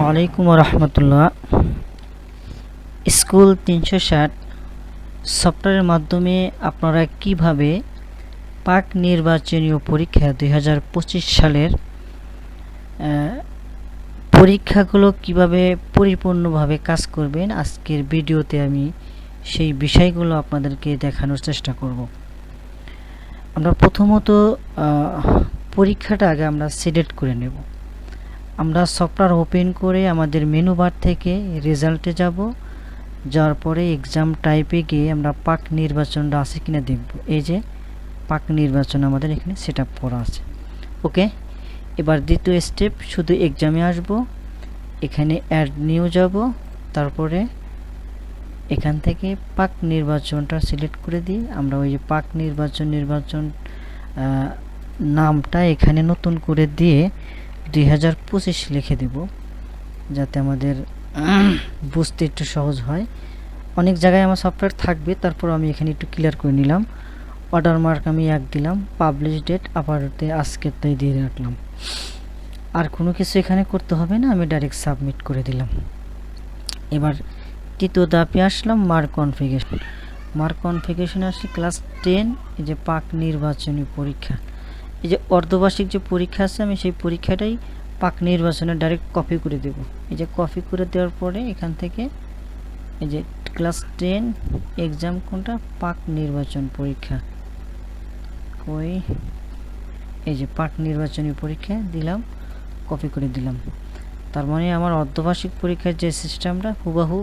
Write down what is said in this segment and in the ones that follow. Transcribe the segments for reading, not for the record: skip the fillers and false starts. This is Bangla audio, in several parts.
আসসালামু রহমতুল্লাহ। স্কুল 360 সফটওয়্যারের মাধ্যমে আপনারা কিভাবে পাক নির্বাচনীয় পরীক্ষা 2025 সালের পরীক্ষাগুলো কিভাবে পরিপূর্ণভাবে কাজ করবেন, আজকের ভিডিওতে আমি সেই বিষয়গুলো আপনাদেরকে দেখানোর চেষ্টা করব। আমরা প্রথমত পরীক্ষাটা আগে আমরা সিলেক্ট করে নেব। আমরা সফটওয়্যার ওপেন করে আমাদের মেনু বার থেকে রেজাল্টে যাব, যাওয়ার পরে এক্সাম টাইপে গিয়ে আমরা পাক নির্বাচনটা আছে কিনা দেখব। এই যে পাক নির্বাচন আমাদের এখানে সেট আপ করা আছে। ওকে, এবার দ্বিতীয় স্টেপ, শুধু এক্সামে আসব, এখানে অ্যাড নিউ যাব, তারপরে এখান থেকে পাক নির্বাচনটা সিলেক্ট করে দিই। আমরা ওই যে পাক নির্বাচন নামটা এখানে নতুন করে দিয়ে 2025 লিখে দেব, যাতে আমাদের বুঝতে একটু সহজ হয়। অনেক জায়গায় আমার সফটওয়্যার থাকবে, তারপর আমি এখানে একটু ক্লিয়ার করে নিলাম। অর্ডার মার্ক আমি 1 দিলাম, পাবলিশ ডেট আপাততে আজকেরটাই দিয়ে রাখলাম। আর কোনো কিছু এখানে করতে হবে না, আমি ডাইরেক্ট সাবমিট করে দিলাম। এবার তৃতীয় ধাপে আসলাম, মার্ক কনফিগারেশন আসলে ক্লাস 10, এই যে পাক নির্বাচনী পরীক্ষা, এই যে অর্ধবার্ষিক যে পরীক্ষা আছে, আমি সেই পরীক্ষাটাই পাক নির্বাচনে ডাইরেক্ট কপি করে দেব। এই যে কপি করে দেওয়ার পরে এখান থেকে এই যে ক্লাস 10 এক্সাম কোনটা, পাক নির্বাচন পরীক্ষা, ওই এই যে পাক নির্বাচনী পরীক্ষা দিলাম, কপি করে দিলাম। তার মানে আমার অর্ধবার্ষিক পরীক্ষার যে সিস্টেমটা হুবহু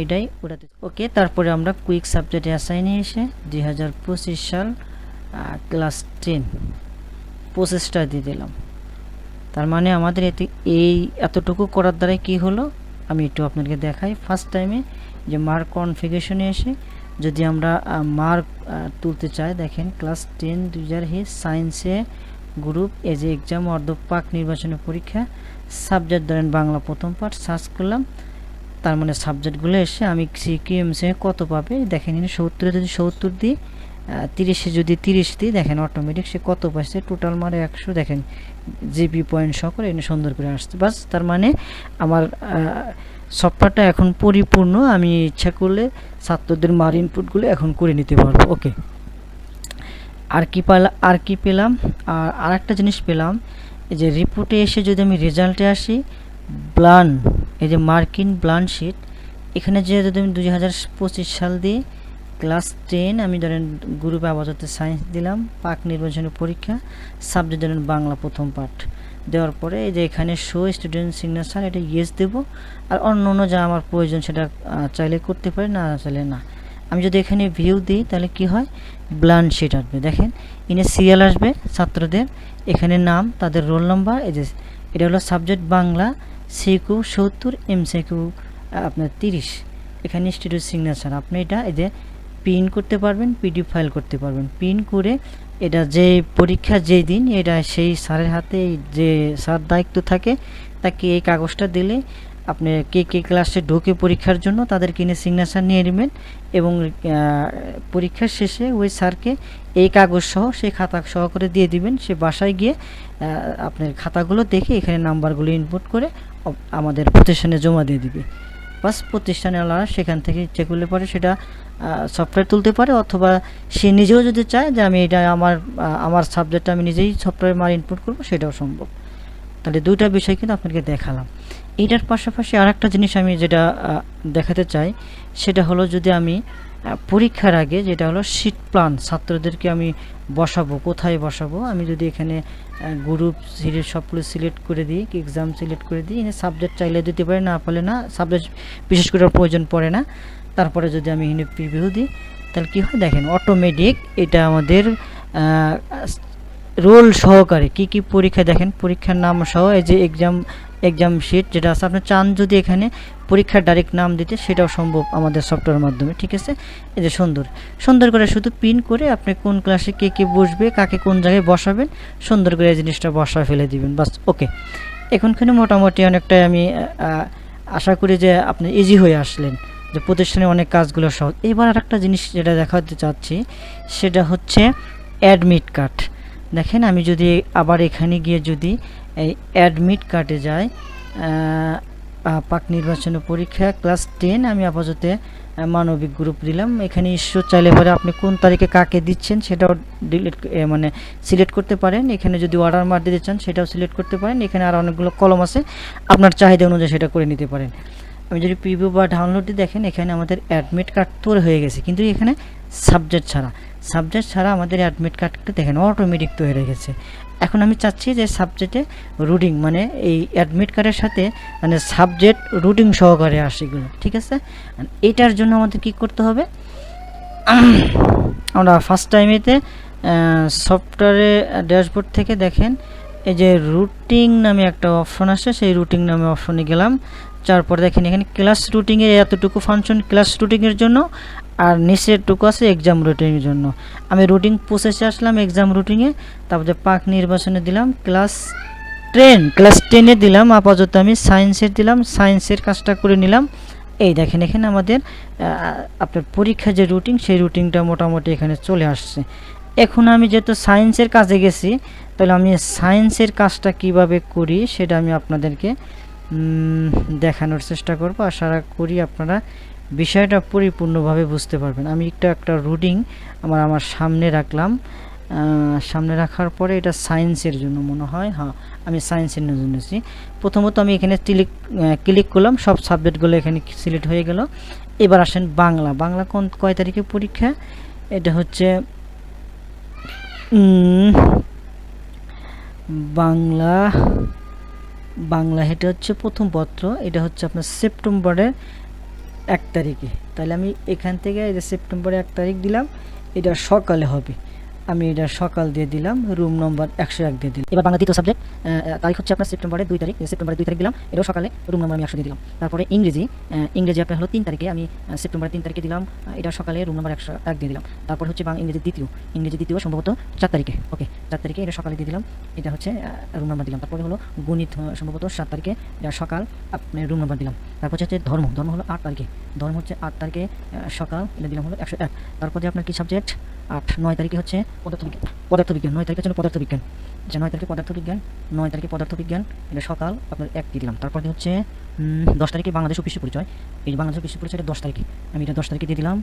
এটাই ওটাতে। ওকে, তারপরে আমরা কুইক সাবজেক্টে অ্যাসাইনে এসে 2025 সাল ক্লাস 10 প্রসেসটা দিয়ে দিলাম। তার মানে আমাদের এতটুকু করার দ্বারা কি হলো, আমি একটু আপনাদেরকে দেখাই। ফার্স্ট টাইমে যে মার্ক কনফিগারেশনে এসে যদি আমরা মার্ক তুলতে চাই, দেখেন ক্লাস 10 2000 সায়েন্সে গ্রুপ, এই যে এক্সাম পাক নির্বাচনের পরীক্ষা, সাবজেক্ট ধরেন বাংলা প্রথম পার্ট, সার্চ করলাম। তার মানে সাবজেক্টগুলো এসে আমি সিকিউএমসে কত পাবে দেখেন, 70 যদি 70 দিই, 30 যদি 30 দিই, দেখেন অটোমেটিক সে কত পাচ্ছে, টোটাল মারে 100। দেখেন জিপি পয়েন্ট সহ করে এনে সুন্দর করে আসছে। বাস, তার মানে আমার সফটওয়্যারটা এখন পরিপূর্ণ। আমি ইচ্ছা করলে ছাত্রদের মার ইনপুটগুলো এখন করে নিতে পারবো। ওকে, আর কি পেলাম, আর একটা জিনিস পেলাম, এই যে রিপোর্টে এসে যদি আমি রেজাল্টে আসি, ব্লান, এই যে মার্কিন ব্লান শিট, এখানে যে যদি আমি 2025 সাল দিয়ে ক্লাস 10 আমি ধরেন গ্রুপে আপাতত সায়েন্স দিলাম, পাক নির্বাচনী পরীক্ষা, সাবজেক্ট ধরেন বাংলা প্রথম পার্ট দেওয়ার পরে এই যে এখানে শো স্টুডেন্ট সিগনেচার, এটা ইয়েস দেব। আর অন্য যা আমার প্রয়োজন সেটা চাইলে করতে পারি, না চাইলে না। আমি যদি এখানে ভিউ দিই তাহলে কি হয়, ব্লান শিট আসবে। দেখেন ইনে সিরিয়াল আসবে ছাত্রদের, এখানে নাম, তাদের রোল নাম্বার, এই যে এটা হলো সাবজেক্ট বাংলা, সিকিউ 70, এমসিকিউ আপনার 30, এখানে স্টুডেন্ট সিগনেচার। আপনি এটা এই যে প্রিন্ট করতে পারবেন, পিডিএফ ফাইল করতে পারবেন। প্রিন্ট করে এটা যে পরীক্ষা যেই দিন, এটা সেই স্যারের হাতে, যে স্যার দায়িত্ব থাকে তাকে এই কাগজটা দিলে আপনি কে ক্লাসে ঢোকে পরীক্ষার জন্য তাদের কিনে সিগনেচার নিয়ে নেবেন, এবং পরীক্ষার শেষে ওই স্যারকে এই কাগজ সহ সেই খাতা সহকারে দিয়ে দিবেন। সে বাসায় গিয়ে আপনার খাতাগুলো দেখে এখানে নাম্বারগুলো ইনপুট করে আমাদের প্রতিষ্ঠানে জমা দিয়ে দিবে। বাস, প্রতিষ্ঠানে আলাদা সেখান থেকে ইচ্ছে করলে পরে সেটা সফটওয়্যার তুলতে পারে, অথবা সে নিজেও যদি চায় যে আমি এটা আমার সাবজেক্টটা আমি নিজেই সফটওয়্যার মার ইনপুট করব, সেটাও সম্ভব। তাহলে দুইটা বিষয় কিন্তু আপনাকে দেখালাম। এইটার পাশাপাশি আর একটা জিনিস আমি যেটা দেখাতে চাই, সেটা হলো যদি আমি পরীক্ষার আগে, যেটা হলো শিট প্ল্যান, ছাত্রদেরকে আমি বসাবো, কোথায় বসাবো, আমি যদি এখানে গ্রুপ সিরিজ সবগুলো সিলেক্ট করে দিই, এক্সাম সিলেক্ট করে দিই, এখানে সাবজেক্ট চাইলে দিতে পারি, না পারলে না, সাবজেক্ট বিশেষ করে প্রয়োজন পড়ে না। তারপরে যদি আমি এখানে প্রিভিউ দিই তাহলে কী হয়, দেখেন অটোমেটিক এটা আমাদের রোল সহকারে কি পরীক্ষা, দেখেন পরীক্ষার নাম সহ, এই যে এক্সাম শিট যেটা আছে, আপনি চান যদি এখানে পরীক্ষার ডাইরেক্ট নাম দিতে, সেটাও সম্ভব আমাদের সফটওয়্যারের মাধ্যমে। ঠিক আছে, এই যে সুন্দর করে শুধু পিন করে আপনি কোন ক্লাসে কে বসবে, কাকে কোন জায়গায় বসাবেন, সুন্দর করে এই জিনিসটা বসা ফেলে দিবেন। বাস, ওকে, এখানে মোটামুটি অনেকটাই আমি আশা করি যে আপনি ইজি হয়ে আসলেন, যে প্রতিষ্ঠানে অনেক কাজগুলো সহজ। এবার আর একটা জিনিস যেটা দেখাতে চাচ্ছি, সেটা হচ্ছে অ্যাডমিট কার্ড। দেখেন আমি যদি আবার এখানে গিয়ে যদি এই অ্যাডমিট কার্ডে যাই, পাক নির্বাচনী পরীক্ষা ক্লাস 10 আমি আপাতত মানবিক গ্রুপ দিলাম। এখানে ইস্যু চাইলে পরে আপনি কোন তারিখে কাকে দিচ্ছেন সেটাও ডিলিট মানে সিলেক্ট করতে পারেন। এখানে যদি অর্ডার মার দিতে চান সেটাও সিলেক্ট করতে পারেন। এখানে আর অনেকগুলো কলম আছে, আপনার চাহিদা অনুযায়ী সেটা করে নিতে পারেন। আমি যদি প্রিভিউ বা ডাউনলোডে দেখেন, এখানে আমাদের অ্যাডমিট কার্ড তৈরি হয়ে গেছে, কিন্তু এখানে সাবজেক্ট ছাড়া আমাদের অ্যাডমিট কার্ডটা দেখেন অটোমেটিক তৈরি হয়ে গেছে। এখন আমি চাচ্ছি যে সাবজেক্টে রুটিং মানে এই অ্যাডমিট কার্ডের সাথে মানে সাবজেক্ট রুটিং সহকারে আসে এগুলো, ঠিক আছে। এটার জন্য আমাদের কি করতে হবে, আমরা ফার্স্ট টাইমেতে সফটওয়্যারে ড্যাশবোর্ড থেকে দেখেন এই যে রুটিং নামে একটা অপশন আসে, সেই রুটিং নামে অপশনে গেলাম। তারপর দেখেন এখানে ক্লাস রুটিংয়ের এতটুকু ফাংশন ক্লাস রুটিংয়ের জন্য, আর নিচেরটুকু আছে এক্সাম রুটিনের জন্য। আমি রুটিং প্রসেসে আসলাম এক্সাম রুটিংয়ে, তারপরে পাক নির্বাচনে দিলাম ক্লাস 10 দিলাম। আপাতত আমি সায়েন্সের দিলাম, সায়েন্সের কাজটা করে নিলাম। এই দেখেন এখানে আমাদের আপনার পরীক্ষা যে রুটিন, সেই রুটিনটা মোটামুটি এখানে চলে আসছে। এখন আমি যেহেতু সায়েন্সের কাজে গেছি, তাহলে আমি সায়েন্সের কাজটা কিভাবে করি সেটা আমি আপনাদেরকে দেখানোর চেষ্টা করব। আশা করি আপনারা বিষয়টা পরিপূর্ণভাবে বুঝতে পারবেন। আমি একটা রুটিন আমার সামনে রাখলাম, সামনে রাখার পরে এটা সায়েন্সের জন্য মনে হয়, হ্যাঁ আমি সায়েন্সের জন্য নিয়েছি। প্রথমত আমি এখানে ক্লিক করলাম, সব সাবজেক্টগুলো এখানে সিলেক্ট হয়ে গেল। এবার আসেন বাংলা কয় তারিখে পরীক্ষা, এটা হচ্ছে বাংলা এটা হচ্ছে প্রথম পত্র, এটা হচ্ছে আপনার সেপ্টেম্বরের 1 তারিখে। তাহলে আমি এখান থেকে এই যে সেপ্টেম্বরের 1 তারিখ দিলাম, এটা সকালে হবে, আমি এটা সকাল দিয়ে দিলাম, রুম নম্বর 101 দিয়ে দিলাম। এবার বাংলা দ্বিতীয় সাবজেক্ট তারিখ হচ্ছে আপনার সেপ্টেম্বরের 2 তারিখ, দিলাম, এটাও সকালে, রুম নম্বর আমি 100 দিয়ে দিলাম। তারপরে ইংরেজি আপনার হলো 3 তারিখে, আমি সেপ্টেম্বরের 3 তারিখে দিলাম, এটা সকালে, রুম নম্বর 101 দিয়ে দিলাম। তারপর হচ্ছে ইংরেজি দ্বিতীয় সম্ভবত 4 তারিখে, ওকে 4 তারিখে এটা সকালে দিয়ে দিলাম, এটা হচ্ছে রুম নম্বর দিলাম। তারপরে হলো গণিত সম্ভবত 7 তারিখে, এটা সকাল, আপনি রুম নম্বর দিলাম। তারপর হচ্ছে ধর্ম হলো 8 তারিখে, ধর্ম হচ্ছে 8 তারিখে সকাল, এটা দিলাম হলো 101। তারপরে আপনার কি সাবজেক্ট 9 তারিখে হচ্ছে পদার্থবিজ্ঞান 9 তারিখে হচ্ছে পদার্থবিজ্ঞান, যে 9 তারিখে পদার্থবিজ্ঞান, এটা সকাল আপনার 1 দিয়ে দিলাম। তারপরে হচ্ছে 10 তারিখে বাংলাদেশ ও বিশ্ব পরিচয়, এই বাংলাদেশ ও বিশ্ব পরিচয়টা 10 তারিখে, আমি এটা 10 তারিখে দিয়ে দিলাম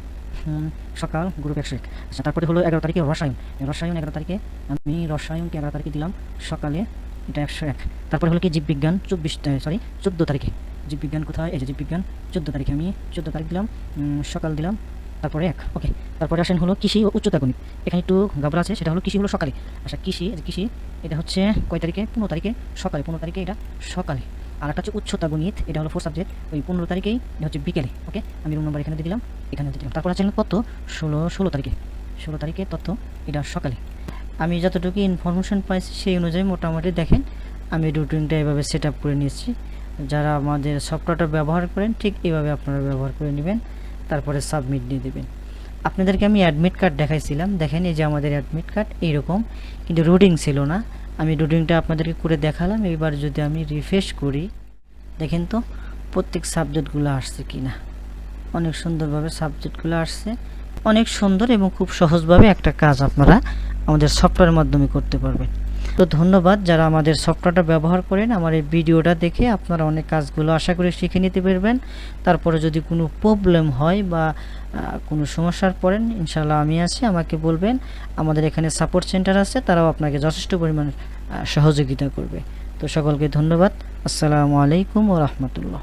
সকাল, গ্রুপ 101। আচ্ছা, তারপরে হলো 11 তারিখে রসায়ন 11 তারিখে, আমি রসায়নকে 11 তারিখে দিলাম সকালে, এটা 101। তারপরে হলো কি জীববিজ্ঞান 14 তারিখে, জীববিজ্ঞান কোথায়, এই যে জীববিজ্ঞান 14 তারিখে, আমি 14 তারিখ দিলাম সকাল দিলাম, তারপরে 1, ওকে। তারপরে আসেন হলো কৃষি ও উচ্চতা গণিত, এখানে একটু গাবরা আছে, সেটা হলো কৃষি হলো সকালে। আচ্ছা, কৃষি এটা হচ্ছে কয় তারিখে, 15 তারিখে সকালে, 15 তারিখে এটা সকালে। আর একটা হচ্ছে উচ্চতা গণিত, এটা হলো 4 সাবজেক্ট, ওই 15 তারিখেই, এটা হচ্ছে বিকেলে, ওকে। আমি রুম নম্বর এখানে দিয়ে দিলাম, এখানে দিয়ে দিলাম। তারপর আছে তথ্য 16 তারিখে তথ্য, এটা সকালে। আমি যতটুকু ইনফরমেশন পাইছি সেই অনুযায়ী মোটামুটি দেখেন আমি রুটিনটা এভাবে সেট আপ করে নিয়েছি। যারা আমাদের সফটওয়্যারটা ব্যবহার করেন ঠিক এভাবে আপনারা ব্যবহার করে নেবেন, তারপরে সাবমিট দিয়ে দেবেন। আপনাদেরকে আমি অ্যাডমিট কার্ড দেখাইছিলাম, দেখেন এই যে আমাদের অ্যাডমিট কার্ড এইরকম, কিন্তু রুটিং ছিল না। আমি রুটিংটা আপনাদেরকে করে দেখালাম। এবার যদি আমি রিফ্রেশ করি, দেখেন তো প্রত্যেক সাবজেক্টগুলো আসছে কি না, অনেক সুন্দরভাবে সাবজেক্টগুলো আসছে, অনেক সুন্দর এবং খুব সহজভাবে একটা কাজ আপনারা আমাদের সফটওয়্যারের মাধ্যমে করতে পারবেন। তো ধন্যবাদ যারা আমাদের সফটওয়্যারটা ব্যবহার করেন, আমার এই ভিডিওটা দেখে আপনারা অনেক কাজগুলো আশা করি শিখে নিতে পারবেন। তারপরে যদি কোনো প্রবলেম হয় বা কোনো সমস্যার পড়েন, ইনশাআল্লাহ আমি আছি, আমাকে বলবেন। আমাদের এখানে সাপোর্ট সেন্টার আছে, তারাও আপনাকে যথেষ্ট পরিমাণ সহযোগিতা করবে। তো সকলকে ধন্যবাদ। আসসালামু আলাইকুম ওয়া রাহমাতুল্লাহ।